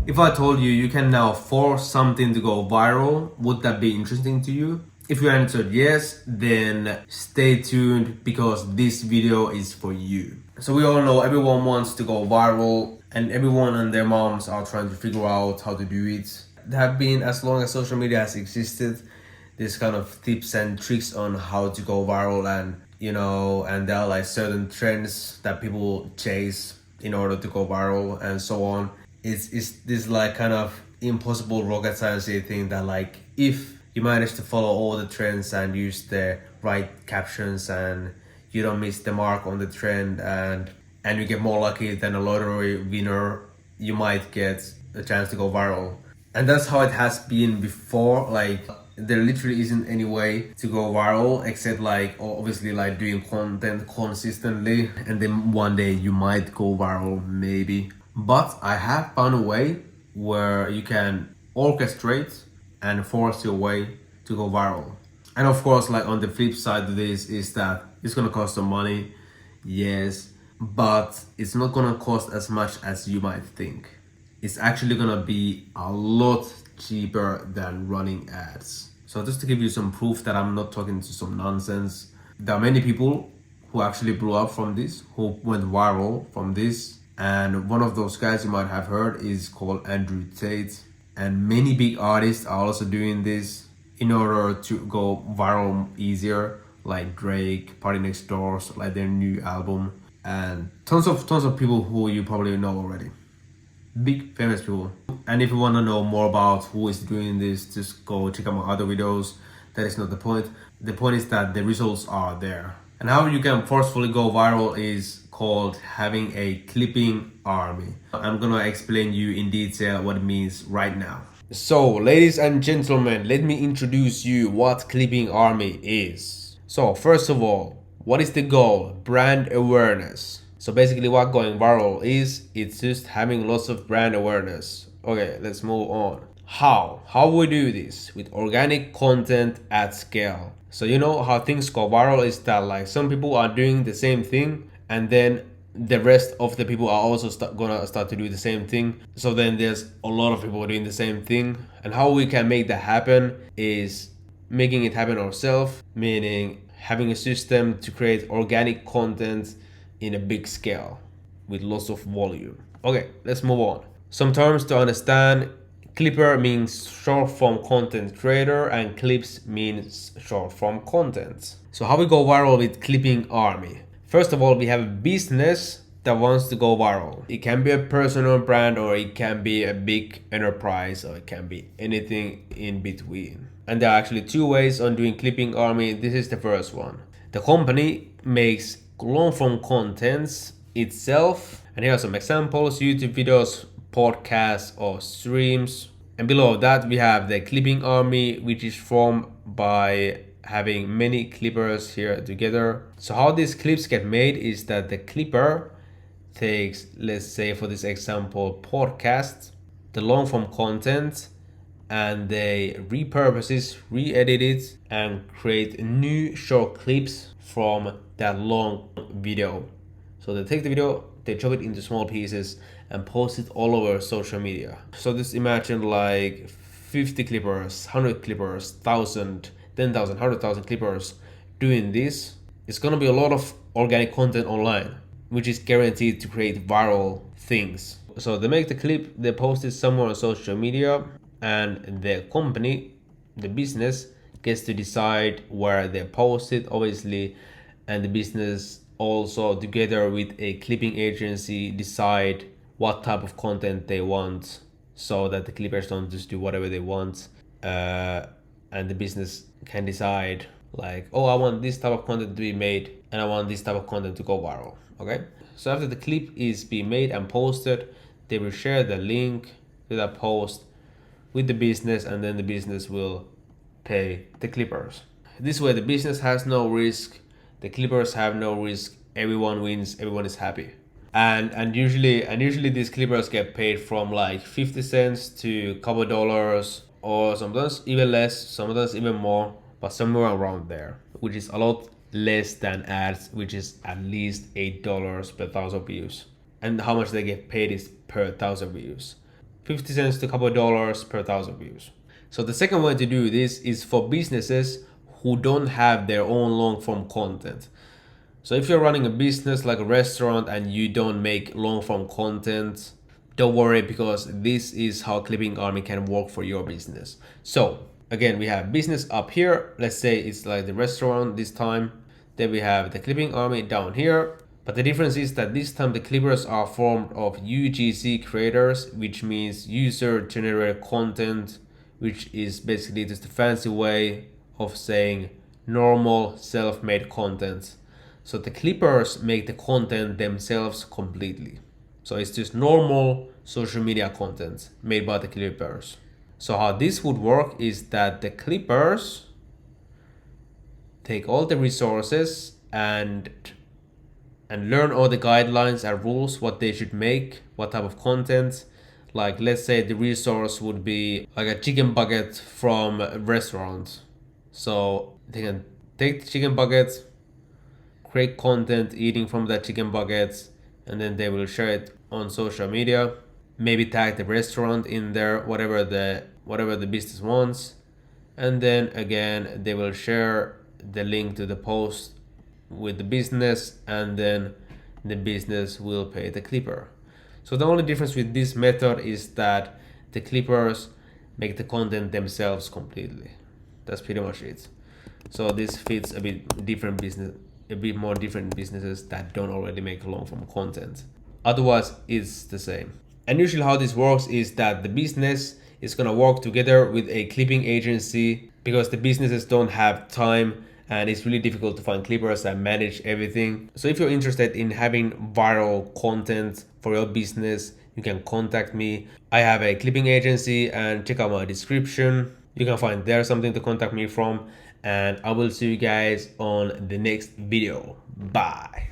If I told you you can now force something to go viral, would that be interesting to you? If you answered yes, then stay tuned because this video is for you. So we all know everyone wants to go viral and everyone and their moms are trying to figure out how to do it. There have been, as long as social media has existed, this kind of tips and tricks on how to go viral, and and there are like certain trends that people chase in order to go viral and so on. It's this like kind of impossible rocket science thing that, like, if you manage to follow all the trends and use the right captions and you don't miss the mark on the trend, and you get more lucky than a lottery winner, you might get a chance to go viral. And that's how it has been before. Like, there literally isn't any way to go viral except, like, obviously, like, doing content consistently, and then one day you might go viral, maybe. But I have found a way where you can orchestrate and force your way to go viral. And of course, like, on the flip side of this is that it's gonna cost some money, yes, but it's not gonna cost as much as you might think. It's actually gonna be a lot cheaper than running ads. So just to give you some proof that I'm not talking to some nonsense, there are many people who actually blew up from this, who went viral from this. And one of those guys you might have heard is called Andrew Tate. And many big artists are also doing this in order to go viral easier, like Drake, Party Next Doors, like their new album, and tons of people who you probably know already. Big famous people. And if you want to know more about who is doing this, just go check out my other videos. That is not the point. The point is that the results are there. And how you can forcefully go viral is called having a clipping army. I'm gonna explain you in detail what it means right now. So, ladies and gentlemen, let me introduce you what clipping army is. So, first of all, what is the goal? Brand awareness. So basically what going viral is, it's just having lots of brand awareness. Okay, let's move on. How we do this? With organic content at scale. So you know how things go viral is that, like, some people are doing the same thing and then the rest of the people are also gonna start to do the same thing. So then there's a lot of people doing the same thing. And how we can make that happen is making it happen ourselves, meaning having a system to create organic content in a big scale with lots of volume. Okay, let's move on. Some terms to understand. Clipper means short form content creator and clips means short form content. So how we go viral with clipping army? First of all, we have a business that wants to go viral. It can be a personal brand, or it can be a big enterprise, or it can be anything in between. And there are actually two ways on doing clipping army. This is the first one. The company makes long form contents itself, and here are some examples: YouTube videos, podcasts, or streams. And below that we have the clipping army, which is formed by having many clippers here together. So how these clips get made is that the clipper takes, let's say for this example, podcast, the long form content, and they repurpose it, re-edit it, and create new short clips from that long video. So they take the video, they chop it into small pieces and post it all over social media. So just imagine like 50 clippers, 100 clippers, 1,000, 10,000, 100,000 clippers doing this. It's gonna be a lot of organic content online, which is guaranteed to create viral things. So they make the clip, they post it somewhere on social media, and the company, the business, gets to decide where they post it, obviously, and the business also, together with a clipping agency, decide what type of content they want, so that the clippers don't just do whatever they want, and the business can decide, like, oh, I want this type of content to be made and I want this type of content to go viral. Okay, so after the clip is being made and posted, they will share the link to that post with the business, and then the business will pay the clippers. This way the business has no risk, the clippers have no risk, everyone wins, everyone is happy. And usually these clippers get paid from like 50 cents to a couple dollars, or sometimes even less, sometimes even more, but somewhere around there, which is a lot less than ads, which is at least $8 per 1,000 views. And how much they get paid is per 1,000 views. 50 cents to a couple of dollars per 1,000 views. So the second way to do this is for businesses who don't have their own long form content. So if you're running a business like a restaurant and you don't make long form content, don't worry, because this is how Clipping Army can work for your business. So again, we have business up here. Let's say it's like the restaurant this time. Then we have the Clipping Army down here. But the difference is that this time the clippers are formed of UGC creators, which means user generated content, which is basically just a fancy way of saying normal self-made content. So the clippers make the content themselves completely. So it's just normal social media content made by the clippers. So how this would work is that the clippers take all the resources and learn all the guidelines and rules, what they should make, what type of content. Like let's say the resource would be like a chicken bucket from a restaurant. So they can take the chicken bucket, create content eating from that chicken bucket, and then they will share it on social media. Maybe tag the restaurant in there, whatever the business wants. And then again, they will share the link to the post with the business, and then the business will pay the clipper. So the only difference with this method is that the clippers make the content themselves completely. That's pretty much it. So this fits a bit more different businesses that don't already make long form content. Otherwise, it's the same. And usually how this works is that the business is gonna work together with a clipping agency, because the businesses don't have time and it's really difficult to find clippers that manage everything. So if you're interested in having viral content for your business, you can contact me. I have a clipping agency, and check out my description. You can find there something to contact me from, and I will see you guys on the next video. Bye.